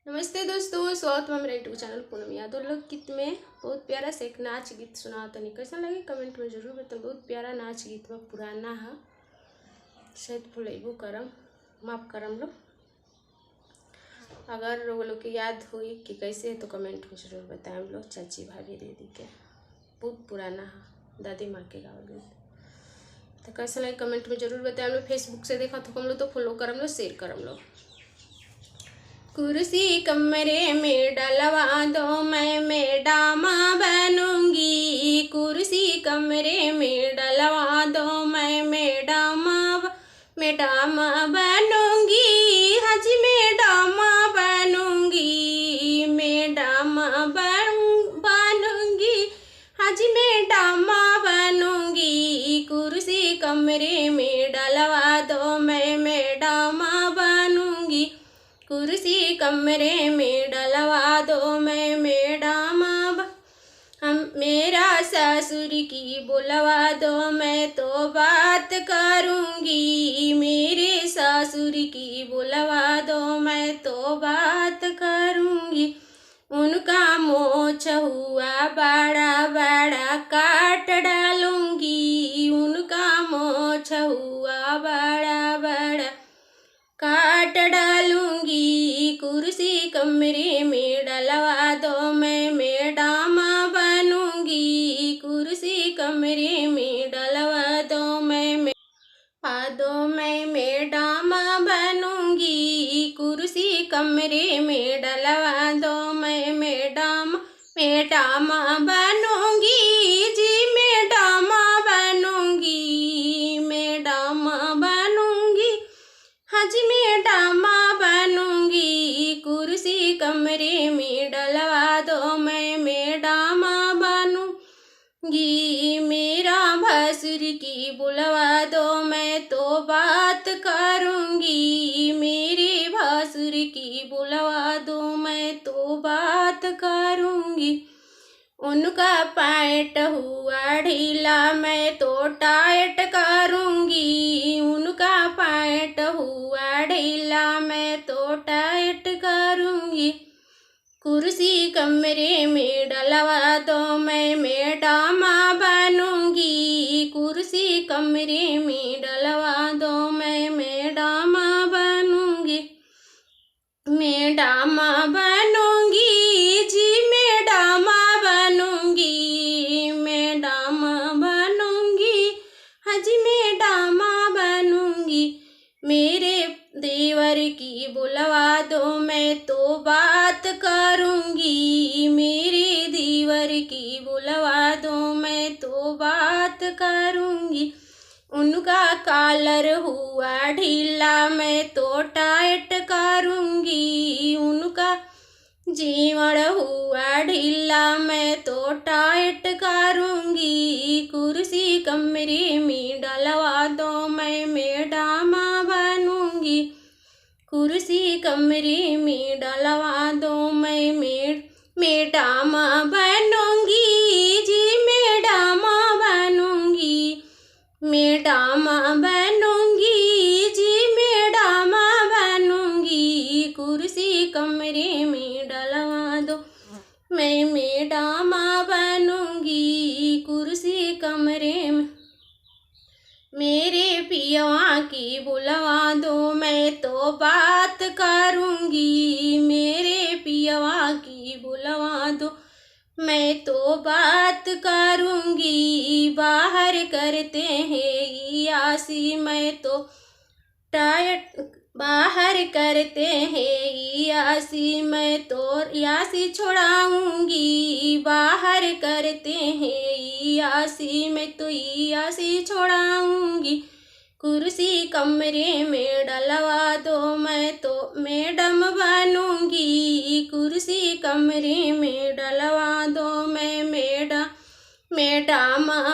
नमस्ते दोस्तों, स्वागत है मेरे यूट्यूब चैनल पूनम यादव लोकगीत में। बहुत प्यारा से एक नाच गीत सुना तनी कैसा लगे कमेंट में जरूर बताओ। बहुत प्यारा नाच गीत बा, पुराना है, शायद भूलेबो करम, माफ करम लो। अगर वो लोग की याद हुई कि कैसे है तो कमेंट में जरूर बताएं। हम लोग चाची भाभी दीदी के बहुत पुराना है, दादी माँ के गाँव गीत। तो कैसा लगे कमेंट में जरूर बताएं। हम लोग फेसबुक से देखा तो हम लोग तो फॉलो करम लो, शेयर करम लो। कुर्सी कमरे में डलवा दो, मैं मैडम बनूंगी। कुर्सी कमरे में डलवा दो, मैं मैडम बनूंगी। हाजी मैडम बनूंगी, मैडम बनूंगी, हाजी मैडम बनूंगी। कुर्सी कमरे में डलवा दो, मैं मैडम बनूंगी। कुर्सी कमरे में डलवा दो, मैं मैडम हम मेरा ससुर की बुलवा दो, मैं तो बात करूंगी। मेरे ससुर की बुलवा दो, मैं तो बात करूंगी। उनका मोछ हुआ बड़ा बड़ा काट डालूंगी। उनका मोछ हुआ बड़ा बड़ा काट डालूंगी। कुर्सी कमरे में डलवा दो, मैं मैडम बनूंगी। कुर्सी कमरे में डलवा दो, मैं मैडम बनूंगी। कुर्सी कमरे में डलवा दो, मैं मैडम बनूंगी। जी मैडम बनूंगी, मैडम बनूंगी, हाजी मैडम बनूंगी। कुर्सी कमरे में डलवा दो, मैं मैडम बनूंगी। मेरा भसुर की बुलवा दो, मैं तो बात करूंगी। मेरे भसुर की बुलवा दो, मैं तो बात करूंगी। उनका पैंट हुआ ढीला, मैं तो टाइट करूंगी। उनका पैंट हुआ ढीला, मैं तो टाइट करूंगी। कुर्सी कमरे में डलवा दो, मैं मैडम बनूंगी। कुर्सी कमरे में डलवा दो, मैं मैडम बनूंगी, मैडम बनूंगी। जी मैडम बनूंगी, मैडम बनूंगी, हाजी मैडम बनूंगी। मेरे देवर की बुलवा दो, मैं तो बात करूंगी। मेरे देवर की बुलवा दो, मैं तो बात करूंगी। उनका कॉलर हुआ ढीला, मैं तो टाइट करूंगी। उनका जीवन हुआ ढीला, मैं तो टाइट करूंगी। कुर्सी कमरे में डलवा दो, मैं मैडम बनूंगी। कुर्सी कमरे में डलवा दो, मैं मैडम बनूंगी। जी मैडम बनूंगी, मैडम बनूंगी, जी मैडम बनूंगी। कुर्सी कमरे में डलवा दो, मैं मैडम बनूंगी। कुर्सी कमरे में मेरे पिया की बुलवा दो, मैं तो बात करूंगी। मेरे पिया की बुलवा दो, मैं तो बात करूंगी। बाहर करते हैं यासी, मैं तो टाइट बाहर करते हैं यासी, मैं तो यासी छोड़ाऊंगी। बाहर करते हैं यासी, मैं तो यासी छोड़ाऊंगी। कुर्सी कमरे में डलवा दो, मैं तो मैडम बनूंगी। कुर्सी कमरे में डलवा दो, मैं मैडम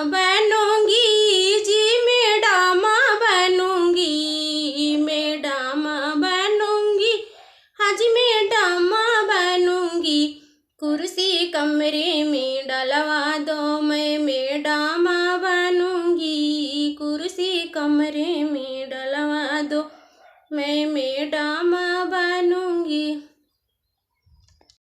बनूंगी। जी मैडम बनूंगी, मैडम बनूंगी, हाजी मैडम बनूंगी। कुर्सी कमरे में डलवा दो, मैं मैडम बनूंगी। कुर्सी कमरे में डलवा दो, मैं मैडम